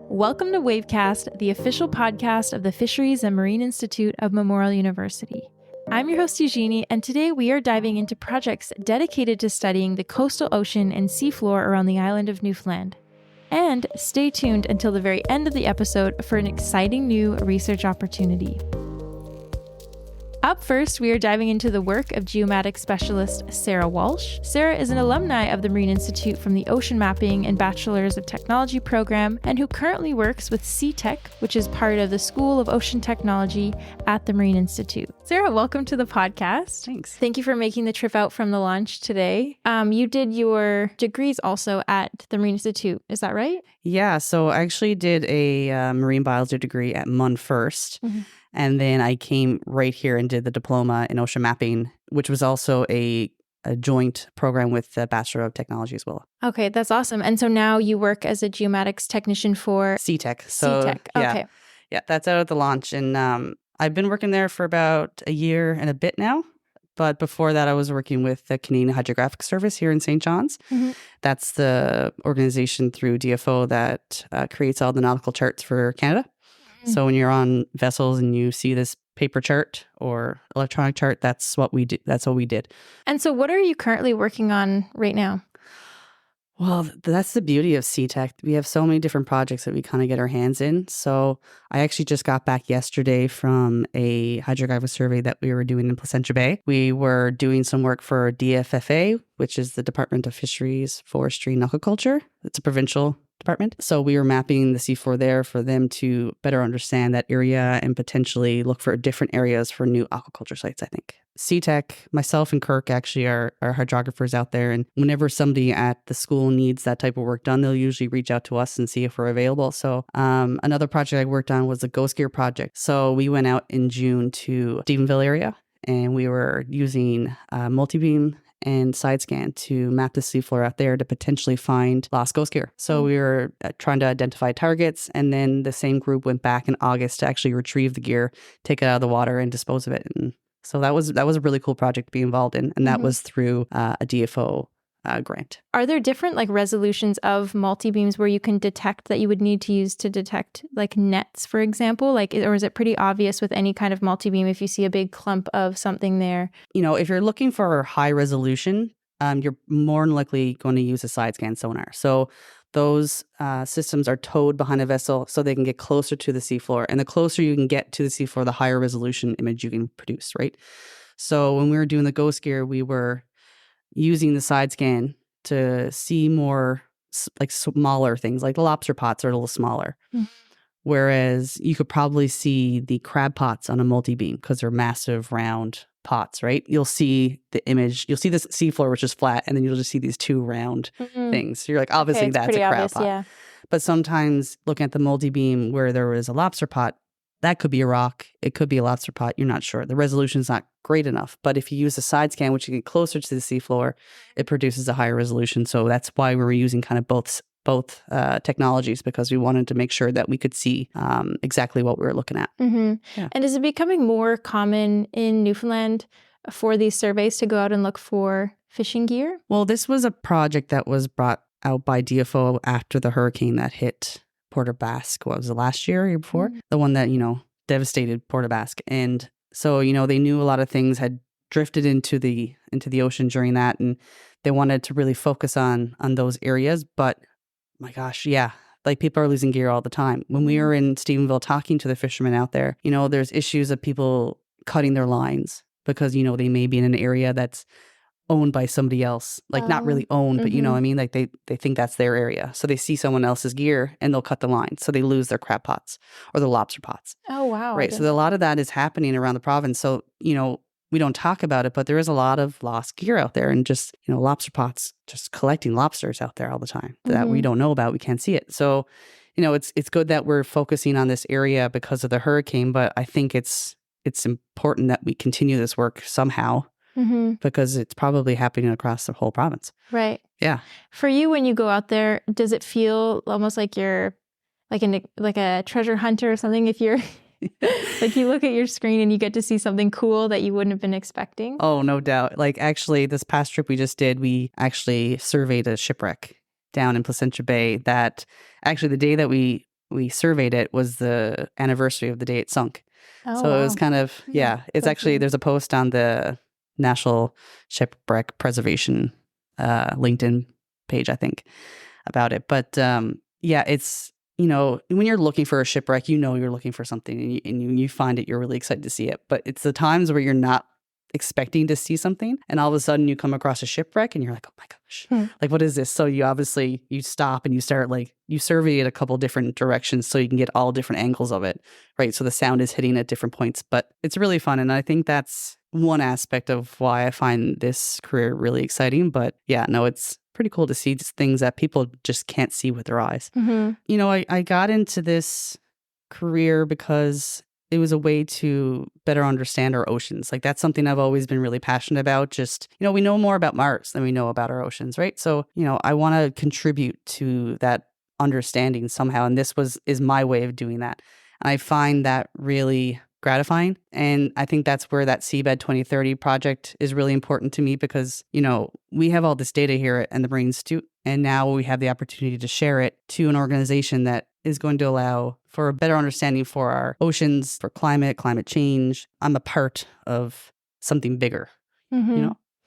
Welcome to WaveCast, the official podcast of the Fisheries and Marine Institute of Memorial University. I'm your host, Eugenie, and today we are diving into projects dedicated to studying the coastal ocean and seafloor around the island of Newfoundland. And stay tuned until the very end of the episode for an exciting new research opportunity. Up first, we are diving into the work of geomatics specialist Sarah Walsh. Sarah is an alumni of the Marine Institute from the Ocean Mapping and Bachelor's of Technology program, and who currently works with SeaTech, which is part of the School of Ocean Technology at the Marine Institute. Sarah, welcome to the podcast. Thanks. Thank you for making the trip out from the launch today. You did your degrees also at the Marine Institute, is that right? Yeah, so I actually did a marine biology degree at MUN first. Mm-hmm. And then I came right here and did the diploma in ocean mapping, which was also a joint program with the Bachelor of Technology as well. Okay, that's awesome. And so now you work as a geomatics technician for SeaTech. So, SeaTech. Okay. Yeah, that's out at the launch. And I've been working there for about a year and a bit now. But before that, I was working with the Canadian Hydrographic Service here in St. John's. Mm-hmm. That's the organization through DFO that creates all the nautical charts for Canada. So when you're on vessels and you see this paper chart or electronic chart, that's what we do. That's what we did. And so what are you currently working on right now? Well, that's the beauty of SeaTech. We have so many different projects that we kind of get our hands in. So I actually just got back yesterday from a hydrographic survey that we were doing in Placentia Bay. We were doing some work for DFFA, which is the Department of Fisheries, Forestry, and Aquaculture. It's a provincial department. So we were mapping the seafloor there for them to better understand that area and potentially look for different areas for new aquaculture sites, I think. SeaTech, myself and Kirk actually are hydrographers out there. And whenever somebody at the school needs that type of work done, they'll usually reach out to us and see if we're available. So another project I worked on was the Ghost Gear project. So we went out in June to Stephenville area and we were using multi-beam and side scan to map the seafloor out there to potentially find lost ghost gear. So we were trying to identify targets, and then the same group went back in August to actually retrieve the gear, take it out of the water, and dispose of it. And so that was a really cool project to be involved in, and that was through a DFO grant. Are there different resolutions of multi-beams where you can detect that you would need to use to detect nets, for example? Or is it pretty obvious with any kind of multi-beam if you see a big clump of something there? You know, if you're looking for high resolution, you're more than likely going to use a side scan sonar. So those systems are towed behind a vessel so they can get closer to the seafloor. And the closer you can get to the seafloor, the higher resolution image you can produce, right? So when we were doing the ghost gear, we were using the side scan to see more smaller things, like the lobster pots are a little smaller. Mm-hmm. Whereas you could probably see the crab pots on a multi-beam because they're massive round pots, right? You'll see the image, you'll see this seafloor, which is flat, and then you'll just see these two round things. So you're like, obviously that's a crab obvious, pot. Yeah. But sometimes looking at the multi-beam where there was a lobster pot, that could be a rock. It could be a lobster pot. You're not sure. The resolution's not great enough. But if you use a side scan, which you get closer to the seafloor, it produces a higher resolution. So that's why we were using kind of both technologies, because we wanted to make sure that we could see exactly what we were looking at. Mm-hmm. Yeah. And is it becoming more common in Newfoundland for these surveys to go out and look for fishing gear? Well, this was a project that was brought out by DFO after the hurricane that hit Port aux Basques. What was it, last year or year before? Mm-hmm. The one that, devastated Port aux Basques. And so, they knew a lot of things had drifted into the ocean during that, and they wanted to really focus on those areas. But my gosh, yeah, people are losing gear all the time. When we were in Stephenville talking to the fishermen out there, there's issues of people cutting their lines because, they may be in an area that's owned by somebody else, not really owned, but you know what I mean? They think that's their area. So they see someone else's gear and they'll cut the line. So they lose their crab pots or their lobster pots. Oh, wow. Right. So a lot of that is happening around the province. So, we don't talk about it, but there is a lot of lost gear out there and just, lobster pots, just collecting lobsters out there all the time that we don't know about. We can't see it. So, it's good that we're focusing on this area because of the hurricane, but I think it's important that we continue this work somehow. Mm-hmm. Because it's probably happening across the whole province. Right. Yeah. For you, when you go out there, does it feel almost like you're like a treasure hunter or something? If you're you look at your screen and you get to see something cool that you wouldn't have been expecting? Oh, no doubt. Actually, this past trip we just did, we actually surveyed a shipwreck down in Placentia Bay that actually the day that we we surveyed it was the anniversary of the day it sunk. Oh, So wow. it was kind of, it's Cool actually, too. there's a post on the National Shipwreck Preservation LinkedIn page, I think, about it. But it's, when you're looking for a shipwreck, you're looking for something and you find it, you're really excited to see it. But it's the times where you're not expecting to see something and all of a sudden you come across a shipwreck and you're like, oh my gosh, like what is this? So you stop and you start you survey it a couple different directions so you can get all different angles of it, right? So the sound is hitting at different points, but it's really fun. And I think that's one aspect of why I find this career really exciting. But it's pretty cool to see just things that people just can't see with their eyes. I got into this career because it was a way to better understand our oceans. Like that's something I've always been really passionate about. Just, we know more about Mars than we know about our oceans, right? So, I want to contribute to that understanding somehow. And this is my way of doing that. And I find that really gratifying. And I think that's where that Seabed 2030 project is really important to me because, we have all this data here at the Marine Institute. And now we have the opportunity to share it to an organization that is going to allow for a better understanding for our oceans, for climate change. I'm a part of something bigger,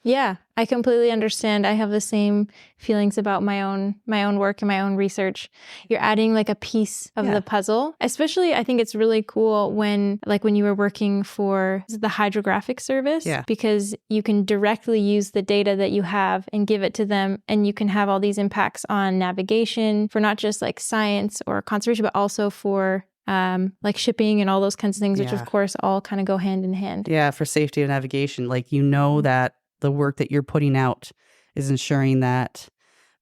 Yeah, I completely understand. I have the same feelings about my own work and my own research. You're adding like a piece of the puzzle. Especially, I think it's really cool when you were working for the Hydrographic Service, because you can directly use the data that you have and give it to them, and you can have all these impacts on navigation for not just like science or conservation, but also for like shipping and all those kinds of things, which of course all kind of go hand in hand. Yeah, for safety of navigation, that the work that you're putting out is ensuring that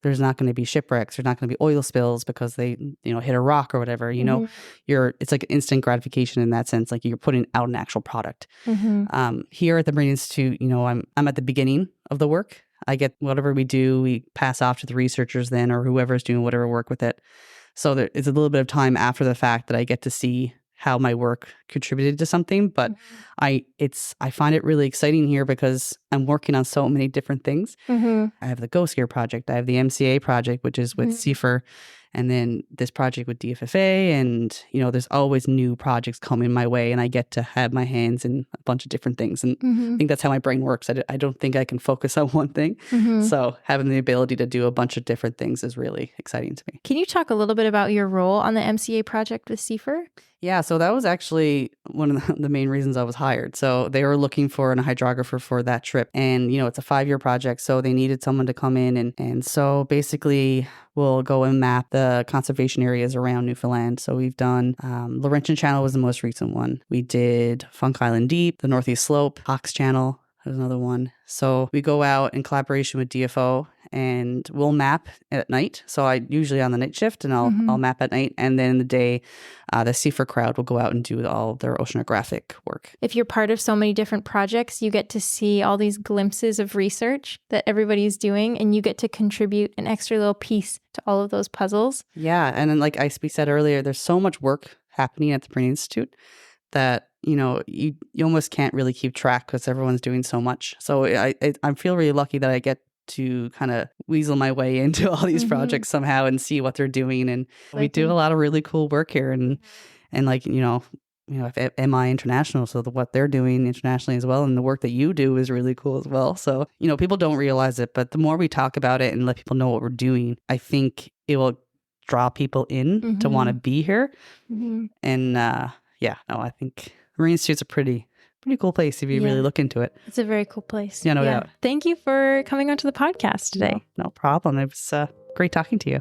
there's not going to be shipwrecks, there's not going to be oil spills because they, hit a rock or whatever. It's like instant gratification in that sense. Like you're putting out an actual product. Here at the Marine Institute, I'm at the beginning of the work. I get whatever we do, we pass off to the researchers then, or whoever's doing whatever work with it. So it's a little bit of time after the fact that I get to see how my work contributed to something. But I find it really exciting here because I'm working on so many different things. I have the Ghost Gear project. I have the MCA project, which is with CFR. And then this project with DFFA. And, there's always new projects coming my way. And I get to have my hands in a bunch of different things. And I think that's how my brain works. I don't think I can focus on one thing. So having the ability to do a bunch of different things is really exciting to me. Can you talk a little bit about your role on the MCA project with CFR? Yeah, so that was actually one of the main reasons I was hired. So they were looking for a hydrographer for that trip. And, it's a 5-year project. So they needed someone to come in. And so basically we'll go and map the conservation areas around Newfoundland. So we've done Laurentian Channel was the most recent one. We did Funk Island Deep, the Northeast Slope, Hawks Channel. There's another one. So we go out in collaboration with DFO and we'll map at night. So I usually on the night shift and I'll map at night. And then in the day, the CFR crowd will go out and do all their oceanographic work. If you're part of so many different projects, you get to see all these glimpses of research that everybody's doing, and you get to contribute an extra little piece to all of those puzzles. Yeah. And then we said earlier, there's so much work happening at the Marine Institute that you almost can't really keep track because everyone's doing so much. So I feel really lucky that I get to kind of weasel my way into all these projects somehow and see what they're doing. And we do a lot of really cool work here. And MI International, so what they're doing internationally as well, and the work that you do is really cool as well. So, people don't realize it, but the more we talk about it and let people know what we're doing, I think it will draw people in to want to be here. And I think Marine Institute's a pretty cool place if you really look into it. It's a very cool place. Yeah, no doubt. Thank you for coming onto the podcast today. No problem. It was great talking to you.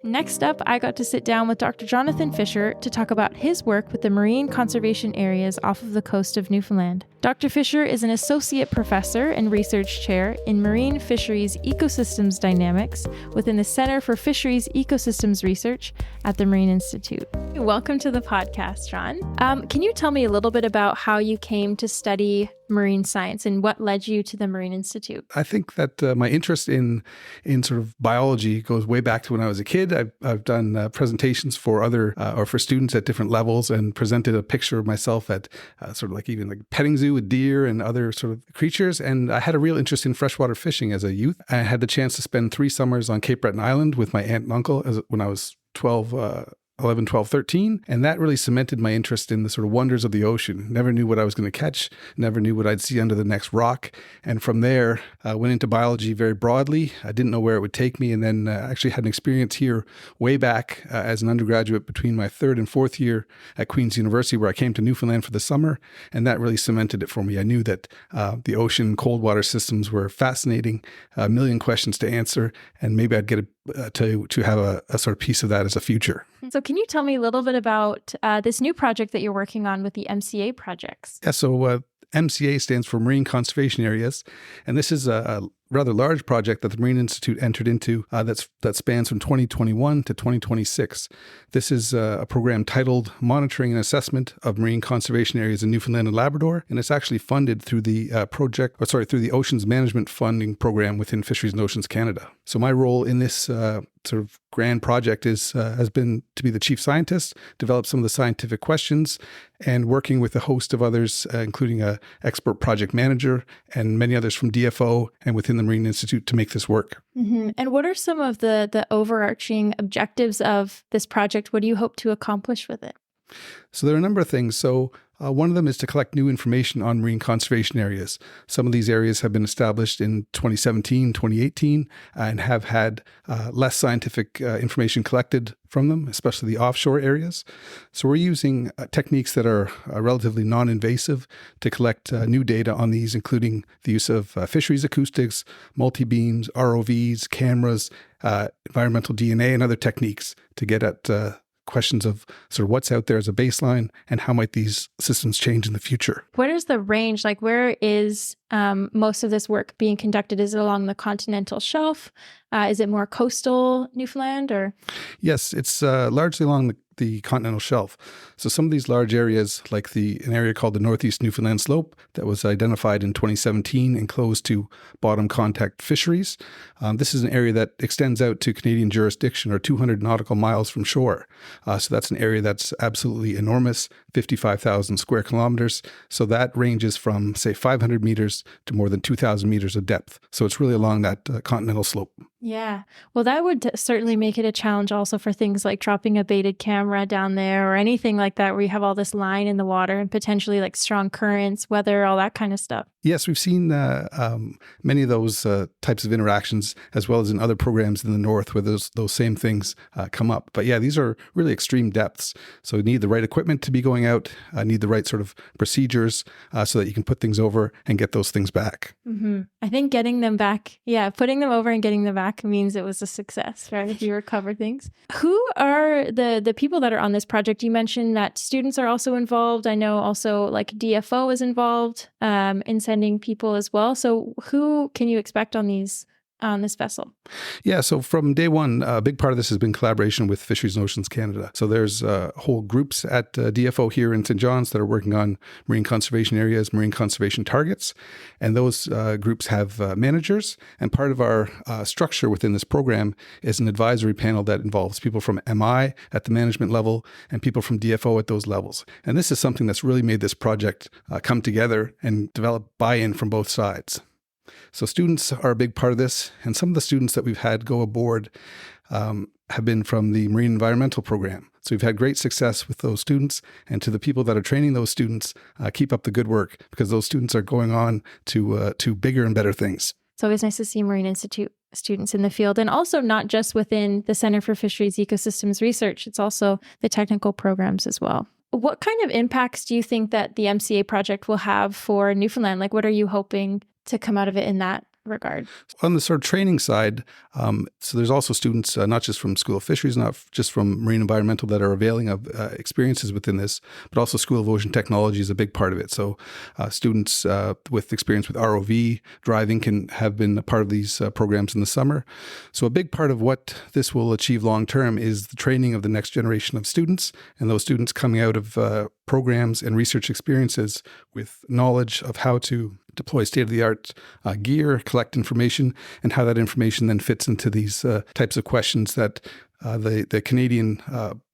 Next up, I got to sit down with Dr. Jonathan Fisher to talk about his work with the marine conservation areas off of the coast of Newfoundland. Dr. Fisher is an associate professor and research chair in marine fisheries ecosystems dynamics within the Center for Fisheries Ecosystems Research at the Marine Institute. Welcome to the podcast, John. Can you tell me a little bit about how you came to study marine science and what led you to the Marine Institute? I think that my interest in sort of biology goes way back to when I was a kid. I've done presentations for other or for students at different levels and presented a picture of myself at sort of like even like petting zoo with deer and other sort of creatures. And I had a real interest in freshwater fishing as a youth. I had the chance to spend 3 summers on Cape Breton Island with my aunt and uncle when I was 11, 12, 13. And that really cemented my interest in the sort of wonders of the ocean. Never knew what I was going to catch, never knew what I'd see under the next rock. And from there, I went into biology very broadly. I didn't know where it would take me. And then actually had an experience here way back as an undergraduate between my third and fourth year at Queen's University, where I came to Newfoundland for the summer. And that really cemented it for me. I knew that the ocean cold water systems were fascinating, a million questions to answer, and maybe I'd get to have a sort of piece of that as a future. So can you tell me a little bit about this new project that you're working on with the MCA projects? Yeah, so MCA stands for Marine Conservation Areas, and this is a rather large project that the Marine Institute entered into that spans from 2021 to 2026. This is a program titled Monitoring and Assessment of Marine Conservation Areas in Newfoundland and Labrador, and it's actually funded through the through the Oceans Management Funding Program within Fisheries and Oceans Canada. So my role in this sort of grand project has been to be the chief scientist, develop some of the scientific questions, and working with a host of others, including an expert project manager and many others from DFO and within the Marine Institute to make this work. Mm-hmm. And what are some of the overarching objectives of this project? What do you hope to accomplish with it? So there are a number of things. So one of them is to collect new information on marine conservation areas. Some of these areas have been established in 2017, 2018, and have had less scientific information collected from them, especially the offshore areas. So we're using techniques that are relatively non-invasive to collect new data on these, including the use of fisheries acoustics, multi-beams, ROVs, cameras, environmental DNA, and other techniques to get at questions of sort of what's out there as a baseline and how might these systems change in the future. What is the range? Like, where is most of this work being conducted? Is it along the continental shelf? Is it more coastal Newfoundland or? Yes, it's largely along the continental shelf. So some of these large areas, like an area called the Northeast Newfoundland Slope that was identified in 2017 and closed to bottom contact fisheries. This is an area that extends out to Canadian jurisdiction or 200 nautical miles from shore. So that's an area that's absolutely enormous, 55,000 square kilometers. So that ranges from, say, 500 meters to more than 2,000 meters of depth. So it's really along that continental slope. Yeah. Well, that would certainly make it a challenge also for things like dropping a baited camera down there or anything like that, where you have all this line in the water and potentially like strong currents, weather, all that kind of stuff. Yes, we've seen many of those types of interactions, as well as in other programs in the north where those same things come up. But yeah, these are really extreme depths. So you need the right equipment to be going out, need the right sort of procedures so that you can put things over and get those things back. Mm-hmm. I think getting them back, putting them over and getting them back means it was a success, right? If you recover things. Who are the people that are on this project? You mentioned that students are also involved. I know also like DFO is involved in sending people as well. So who can you expect on this vessel? Yeah, so from day one, a big part of this has been collaboration with Fisheries and Oceans Canada. So there's whole groups at DFO here in St. John's that are working on marine conservation areas, marine conservation targets, and those groups have managers. And part of our structure within this program is an advisory panel that involves people from MI at the management level and people from DFO at those levels. And this is something that's really made this project come together and develop buy-in from both sides. So students are a big part of this, and some of the students that we've had go aboard have been from the Marine Environmental Program. So we've had great success with those students, and to the people that are training those students, keep up the good work, because those students are going on to bigger and better things. It's always nice to see Marine Institute students in the field, and also not just within the Center for Fisheries Ecosystems Research, it's also the technical programs as well. What kind of impacts do you think that the MCA project will have for Newfoundland? Like, what are you hoping to come out of it in that regard? On the sort of training side, so there's also students, not just from School of Fisheries, not just from Marine Environmental, that are availing of experiences within this, but also School of Ocean Technology is a big part of it. So students with experience with ROV driving can have been a part of these programs in the summer. So a big part of what this will achieve long term is the training of the next generation of students, and those students coming out of programs and research experiences with knowledge of how to deploy state-of-the-art gear, collect information, and how that information then fits into these types of questions that the Canadian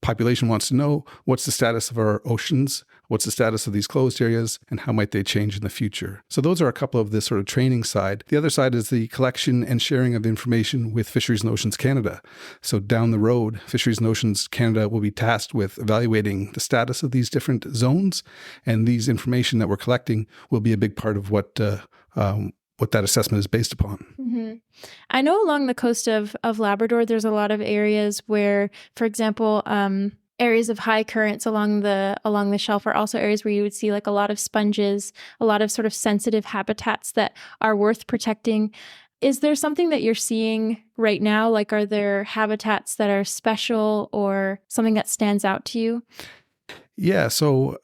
population wants to know. What's the status of our oceans? what's the status of these closed areas, and how might they change in the future. So those are a couple of the sort of training side. The other side is the collection and sharing of information with Fisheries and Oceans Canada. So down the road, Fisheries and Oceans Canada will be tasked with evaluating the status of these different zones, and these information that we're collecting will be a big part of what that assessment is based upon. Mm-hmm. I know along the coast of Labrador, there's a lot of areas where, for example, areas of high currents along the shelf are also areas where you would see like a lot of sponges, a lot of sort of sensitive habitats that are worth protecting. Is there something that you're seeing right now? Like, are there habitats that are special or something that stands out to you? Yeah, so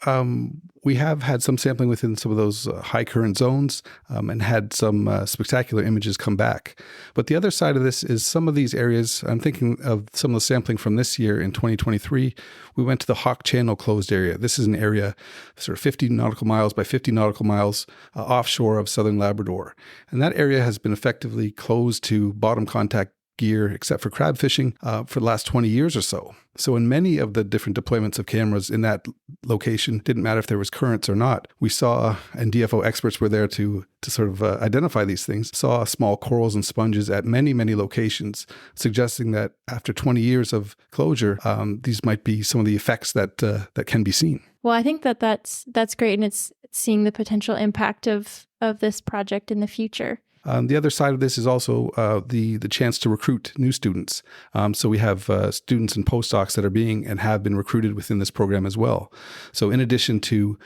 we have had some sampling within some of those high current zones and had some spectacular images come back. But the other side of this is some of these areas, I'm thinking of some of the sampling from this year in 2023, we went to the Hawk Channel closed area. This is an area sort of 50 nautical miles by 50 nautical miles offshore of southern Labrador. And that area has been effectively closed to bottom contact gear, except for crab fishing, for the last 20 years or so. So in many of the different deployments of cameras in that location, didn't matter if there was currents or not, we saw, and DFO experts were there to sort of identify these things, saw small corals and sponges at many, many locations, suggesting that after 20 years of closure, these might be some of the effects that can be seen. Well, I think that's great, and it's seeing the potential impact of this project in the future. The other side of this is also the chance to recruit new students. So we have students and postdocs that are being and have been recruited within this program as well. So in addition to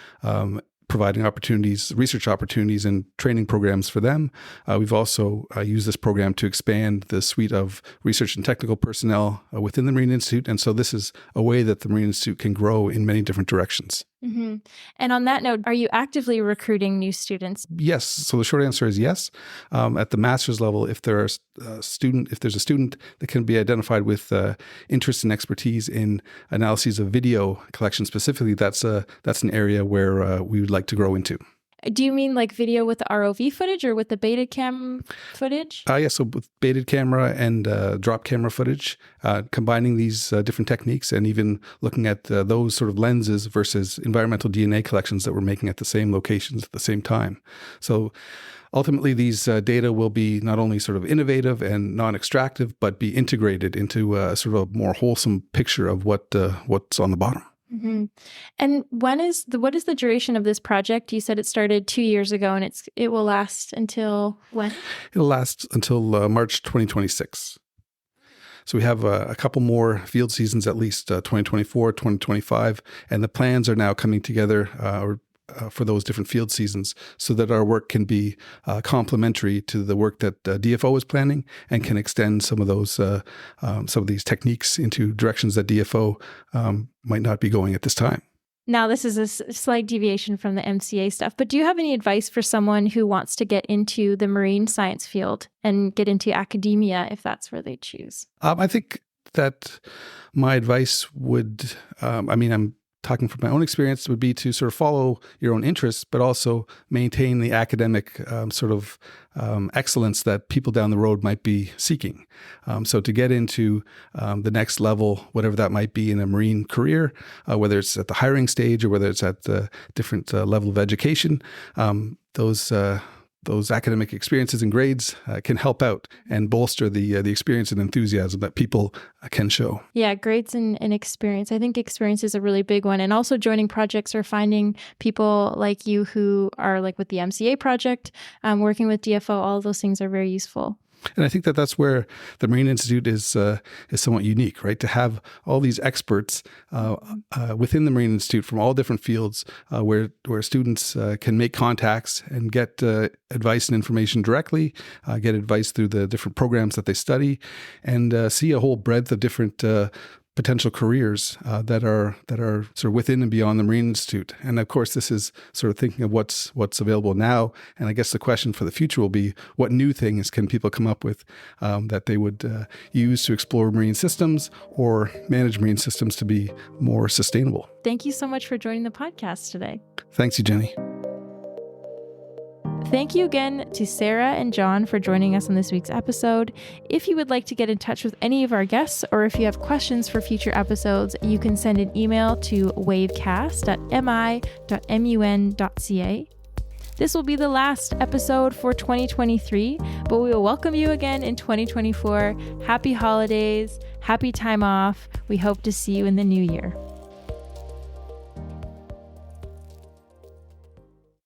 providing opportunities, research opportunities and training programs for them, we've also used this program to expand the suite of research and technical personnel within the Marine Institute. And so this is a way that the Marine Institute can grow in many different directions. Mm-hmm. And on that note, are you actively recruiting new students? Yes. So the short answer is yes. At the master's level, if there's a student that can be identified with interest and expertise in analyses of video collection specifically, that's an area where we would like to grow into. Do you mean like video with the ROV footage or with the baited cam footage? Yeah, so with baited camera and drop camera footage, combining these different techniques and even looking at those sort of lenses versus environmental DNA collections that we're making at the same locations at the same time. So ultimately, these data will be not only sort of innovative and non-extractive, but be integrated into sort of a more wholesome picture of what's on the bottom. Mm-hmm. And what is the duration of this project? You said it started 2 years ago, and it will last until when? It'll last until March 2026. So we have a couple more field seasons, at least 2024, 2025, and the plans are now coming together for those different field seasons so that our work can be complementary to the work that DFO is planning and can extend some of these techniques into directions that DFO might not be going at this time. Now, this is a slight deviation from the MCA stuff, but do you have any advice for someone who wants to get into the marine science field and get into academia if that's where they choose? I think that my advice would, I'm talking from my own experience, would be to sort of follow your own interests, but also maintain the academic excellence that people down the road might be seeking. So to get into the next level, whatever that might be in a marine career, whether it's at the hiring stage or whether it's at the different level of education, those academic experiences and grades can help out and bolster the experience and enthusiasm that people can show. Yeah, grades and experience. I think experience is a really big one. And also joining projects or finding people like you who are like with the MCA project, working with DFO, all of those things are very useful. And I think that that's where the Marine Institute is somewhat unique, right? To have all these experts within the Marine Institute from all different fields, where students can make contacts and get advice and information directly, get advice through the different programs that they study, and see a whole breadth of different potential careers that are sort of within and beyond the Marine Institute. And of course, this is sort of thinking of what's available now. And I guess the question for the future will be, what new things can people come up with that they would use to explore marine systems or manage marine systems to be more sustainable? Thank you so much for joining the podcast today. Thanks, Eugenie. Thank you again to Sarah and John for joining us on this week's episode. If you would like to get in touch with any of our guests, or if you have questions for future episodes, you can send an email to wavecast@mi.mun.ca. This will be the last episode for 2023, but we will welcome you again in 2024. Happy holidays, happy time off. We hope to see you in the new year.